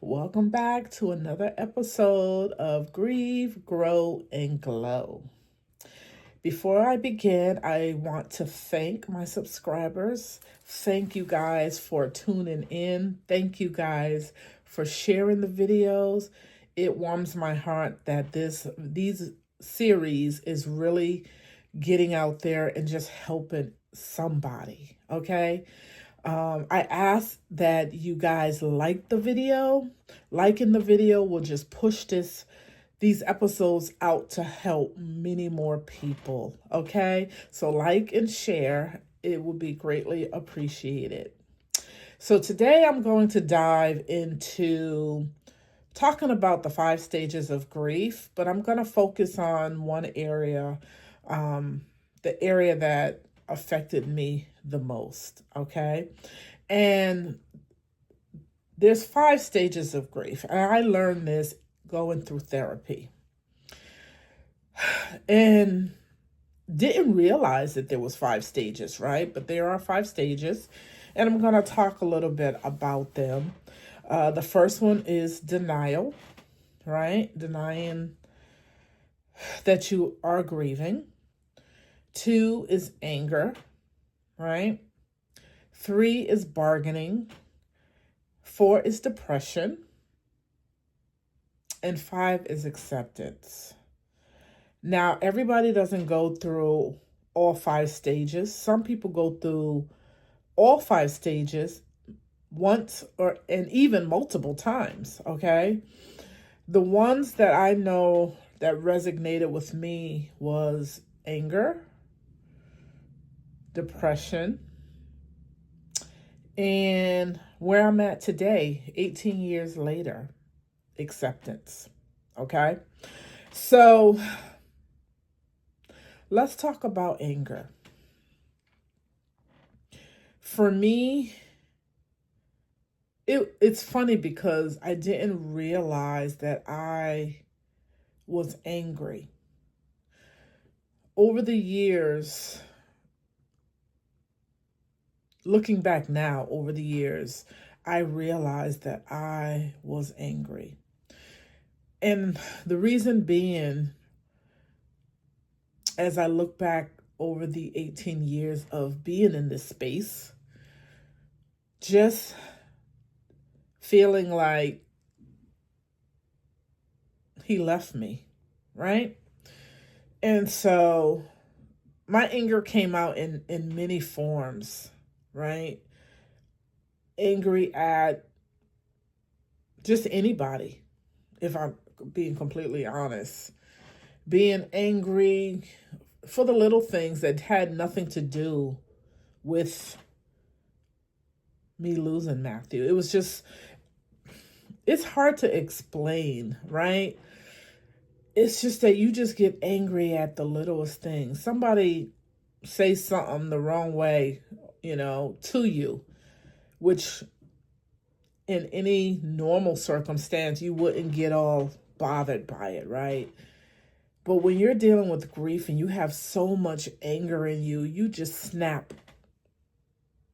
Welcome back to another episode of Grieve, Grow, and Glow. Before I begin, I want to thank my subscribers. Thank you guys for tuning in. Thank you guys for sharing the videos. It warms my heart that these series is really getting out there and just helping somebody, okay? I ask that you guys like the video. Liking the video will just push these episodes out to help many more people, okay? So like and share. It would be greatly appreciated. So today I'm going to dive into talking about the 5 stages of grief, but I'm going to focus on one area, the area that affected me the most, okay? And there's 5 stages of grief, and I learned this going through therapy. And didn't realize that there was 5 stages, right? But there are 5 stages, and I'm going to talk a little bit about them. The first one is denial, right? Denying that you are grieving. 2 is anger, right? 3 is bargaining. 4 is depression. And 5 is acceptance. Now, everybody doesn't go through all 5 stages. Some people go through all 5 stages once and even multiple times, okay? The ones that I know that resonated with me was anger, depression, and where I'm at today, 18 years later, acceptance, okay? So let's talk about anger. For me, it's funny because I didn't realize that I was angry. Over the years, looking back now over the years, I realized that I was angry. And the reason being, as I look back over the 18 years of being in this space, just feeling like he left me, right? And so my anger came out in many forms, right? Angry at just anybody, if I'm being completely honest. Being angry for the little things that had nothing to do with me losing Matthew. It was just, it's hard to explain, right? It's just that you just get angry at the littlest things. Somebody says something the wrong way, to you, which in any normal circumstance, you wouldn't get all bothered by it, right? But when you're dealing with grief and you have so much anger in you, you just snap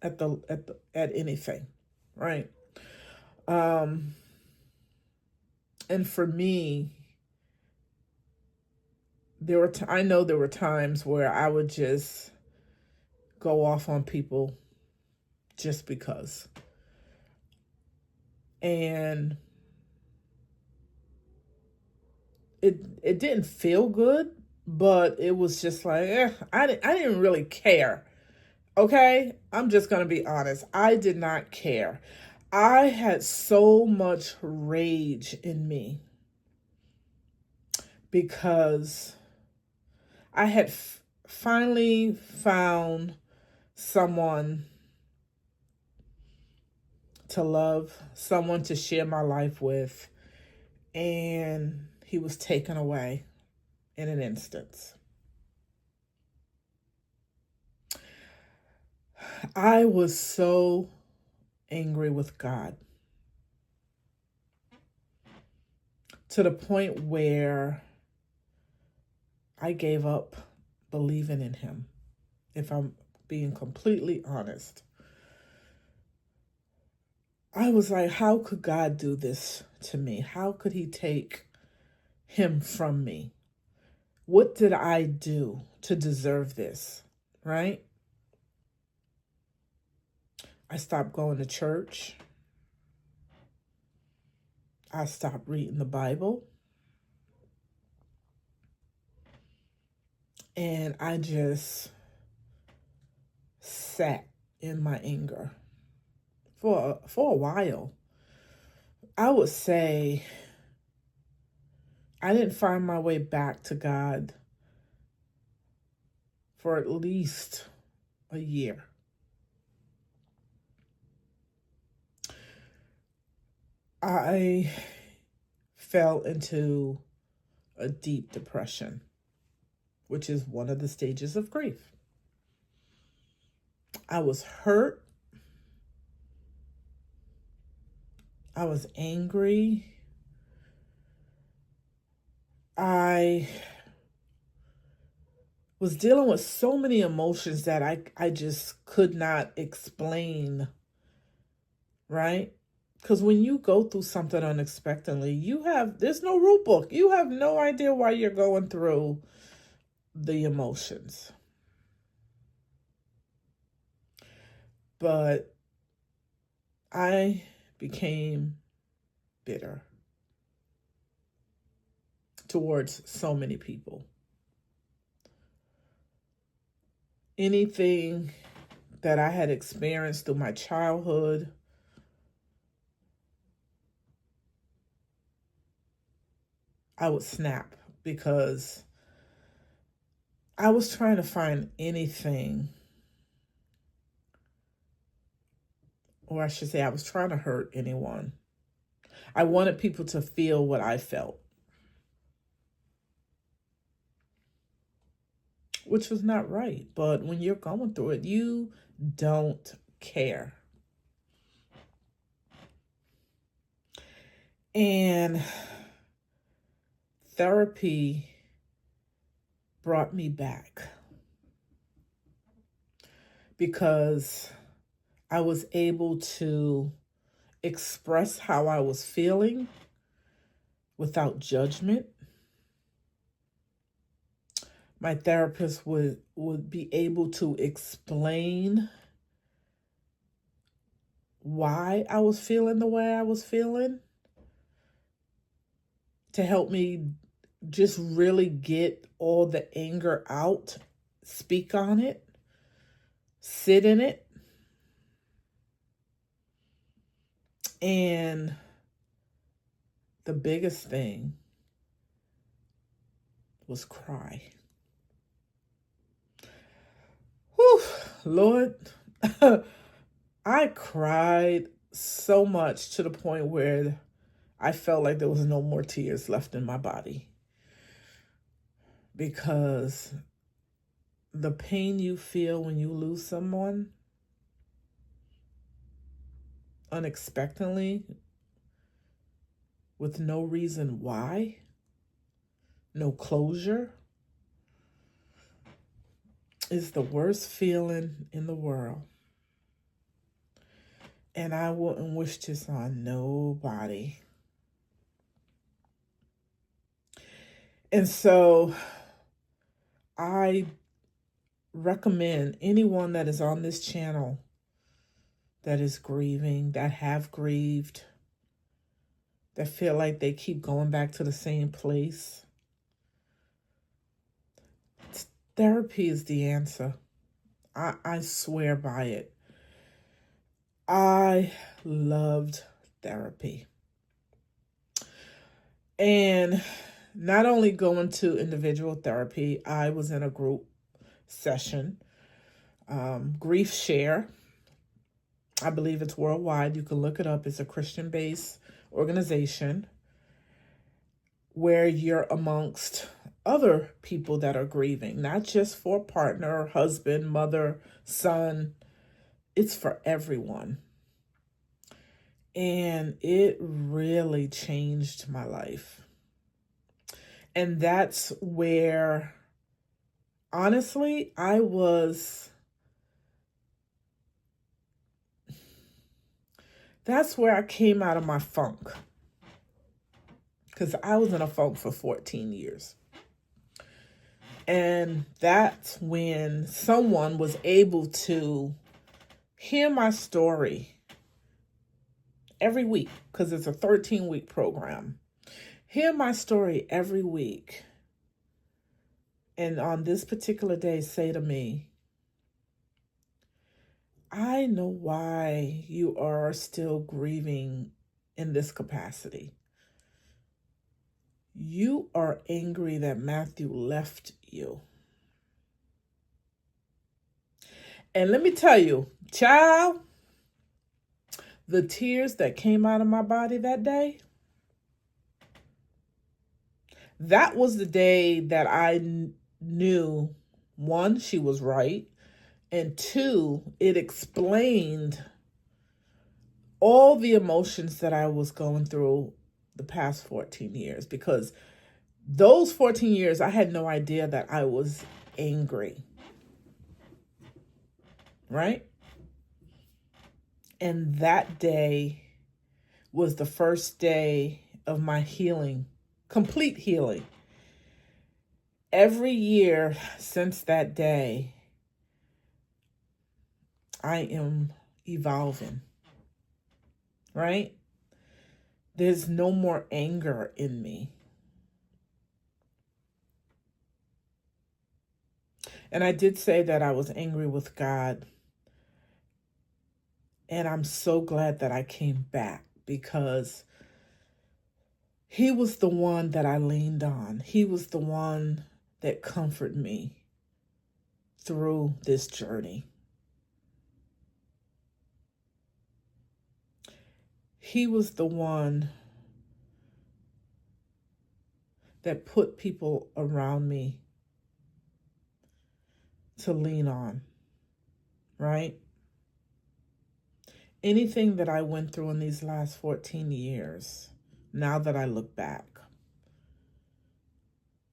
at anything, right? And for me, I know there were times where I would just go off on people just because. And it didn't feel good, but it was just like, I didn't really care. Okay? I'm just going to be honest. I did not care. I had so much rage in me because I had finally found someone to love, someone to share my life with, and he was taken away in an instant. I was so angry with God to the point where I gave up believing in him, if I'm being completely honest. I was like, how could God do this to me? How could he take him from me? What did I do to deserve this? Right? I stopped going to church. I stopped reading the Bible. And I just sat in my anger for a while. I would say I didn't find my way back to God for at least a year. I fell into a deep depression, which is one of the stages of grief. I was hurt. I was angry. I was dealing with so many emotions that I just could not explain, right? Because when you go through something unexpectedly, there's no rule book. You have no idea why you're going through the emotions. But I became bitter towards so many people. Anything that I had experienced through my childhood, I would snap because I was trying to find anything, or I should say I was trying to hurt anyone. I wanted people to feel what I felt, which was not right. But when you're going through it, you don't care. And therapy brought me back because I was able to express how I was feeling without judgment. My therapist would be able to explain why I was feeling the way I was feeling to help me just really get all the anger out, speak on it, sit in it, and the biggest thing was cry. Whew, Lord, I cried so much to the point where I felt like there was no more tears left in my body. Because the pain you feel when you lose someone unexpectedly with no reason why, no closure, is the worst feeling in the world. And I wouldn't wish this on nobody. And so I recommend anyone that is on this channel that is grieving, that have grieved, that feel like they keep going back to the same place. Therapy is the answer. I swear by it. I loved therapy. And not only going to individual therapy, I was in a group session, Grief Share. I believe it's worldwide. You can look it up. It's a Christian-based organization where you're amongst other people that are grieving, not just for a partner, husband, mother, son. It's for everyone. And it really changed my life. And that's where, honestly, I was That's where I came out of my funk, because I was in a funk for 14 years. And that's when someone was able to hear my story every week, because it's a 13-week program. Hear my story every week. And on this particular day, say to me, I know why you are still grieving in this capacity. You are angry that Matthew left you. And let me tell you, child, the tears that came out of my body that day, that was the day that I knew, one, she was right, and two, it explained all the emotions that I was going through the past 14 years. Because those 14 years, I had no idea that I was angry, right? And that day was the first day of my healing, complete healing. Every year since that day, I am evolving, right? There's no more anger in me. And I did say that I was angry with God. And I'm so glad that I came back, because He was the one that I leaned on. He was the one that comforted me through this journey. He was the one that put people around me to lean on, right? Anything that I went through in these last 14 years, now that I look back,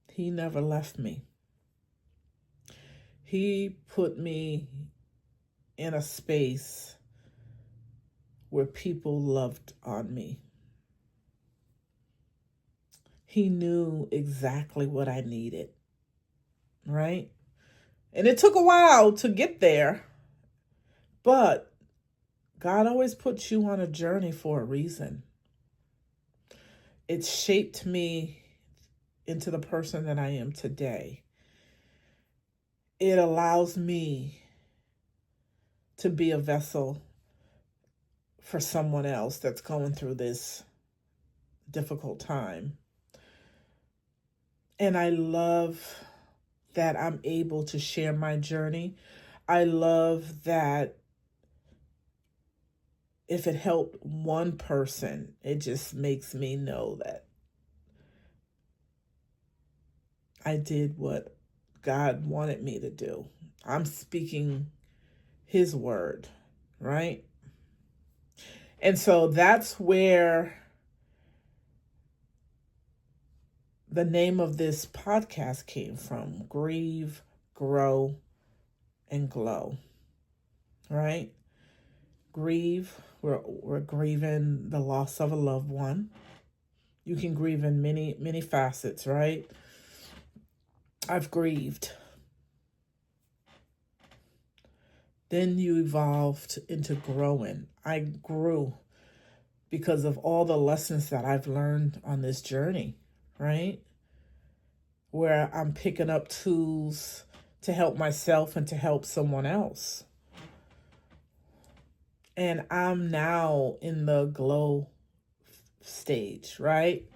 He never left me. He put me in a space where people loved on me. He knew exactly what I needed, right? And it took a while to get there, but God always puts you on a journey for a reason. It shaped me into the person that I am today. It allows me to be a vessel for someone else that's going through this difficult time. And I love that I'm able to share my journey. I love that if it helped one person, it just makes me know that I did what God wanted me to do. I'm speaking His word, right? And so that's where the name of this podcast came from: Grieve, Grow, and Glow, right? Grieve, we're grieving the loss of a loved one. You can grieve in many facets, right? I've grieved. Then you evolved into growing. I grew because of all the lessons that I've learned on this journey, right? Where I'm picking up tools to help myself and to help someone else. And I'm now in the glow stage, right?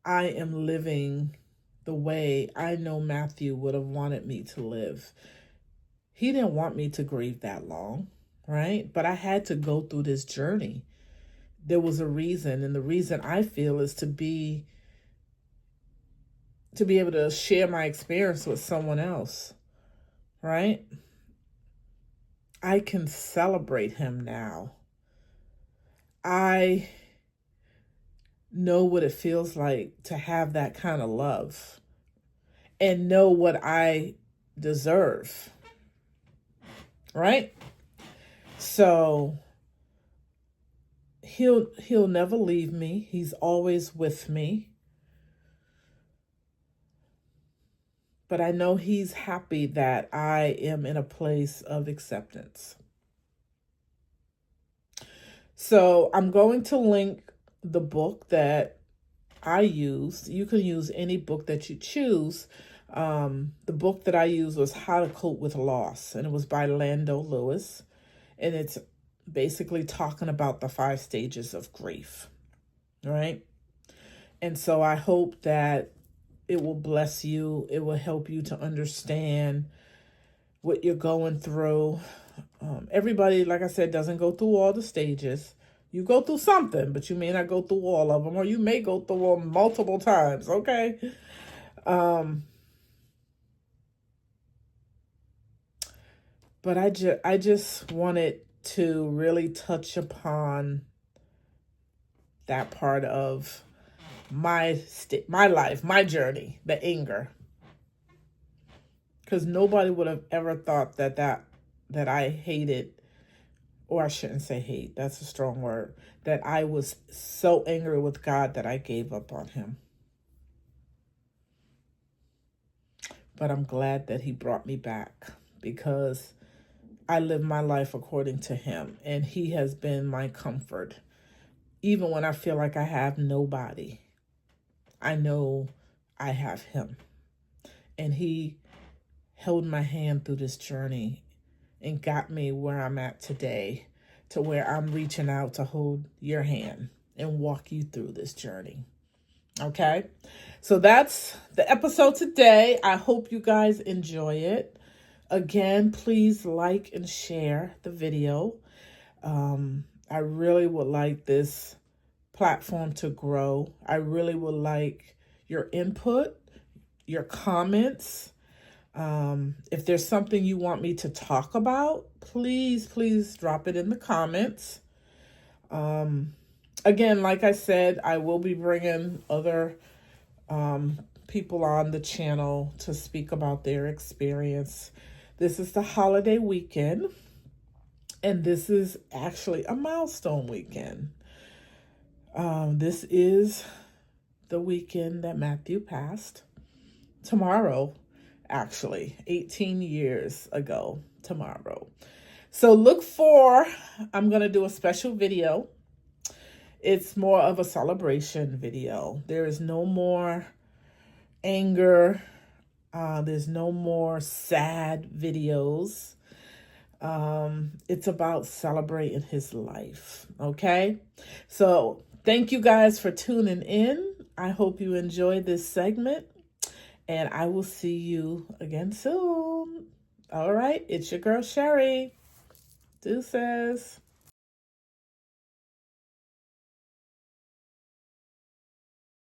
I am living the way I know Matthew would have wanted me to live. He didn't want me to grieve that long, right? But I had to go through this journey. There was a reason, and the reason I feel is to be able to share my experience with someone else, right? I can celebrate him now. I know what it feels like to have that kind of love and know what I deserve, right? So he'll never leave me. He's always with me. But I know he's happy that I am in a place of acceptance. So I'm going to link the book that I used. You can use any book that you choose. The book that I used was How to Cope with Loss, and it was by Lando Lewis. And it's basically talking about the 5 stages of grief, right? And so I hope that it will bless you. It will help you to understand what you're going through. Everybody, like I said, doesn't go through all the stages. You go through something, but you may not go through all of them, or you may go through them multiple times, okay? But I just wanted to really touch upon that part of my life, my journey, the anger. Because nobody would have ever thought that I hated, or I shouldn't say hate, that's a strong word, that I was so angry with God that I gave up on him. But I'm glad that he brought me back, because I live my life according to him, and he has been my comfort. Even when I feel like I have nobody, I know I have him. And he held my hand through this journey and got me where I'm at today, to where I'm reaching out to hold your hand and walk you through this journey. Okay? So that's the episode today. I hope you guys enjoy it. Again, please like and share the video. I really would like this platform to grow. I really would like your input, your comments. If there's something you want me to talk about, please drop it in the comments. Again, like I said, I will be bringing other people on the channel to speak about their experience. This is the holiday weekend, and this is actually a milestone weekend. This is the weekend that Matthew passed. Tomorrow, actually, 18 years ago tomorrow. So I'm going to do a special video. It's more of a celebration video. There is no more anger. There's no more sad videos. It's about celebrating his life. Okay? So thank you guys for tuning in. I hope you enjoyed this segment, and I will see you again soon. All right. It's your girl, Sherry. Deuces.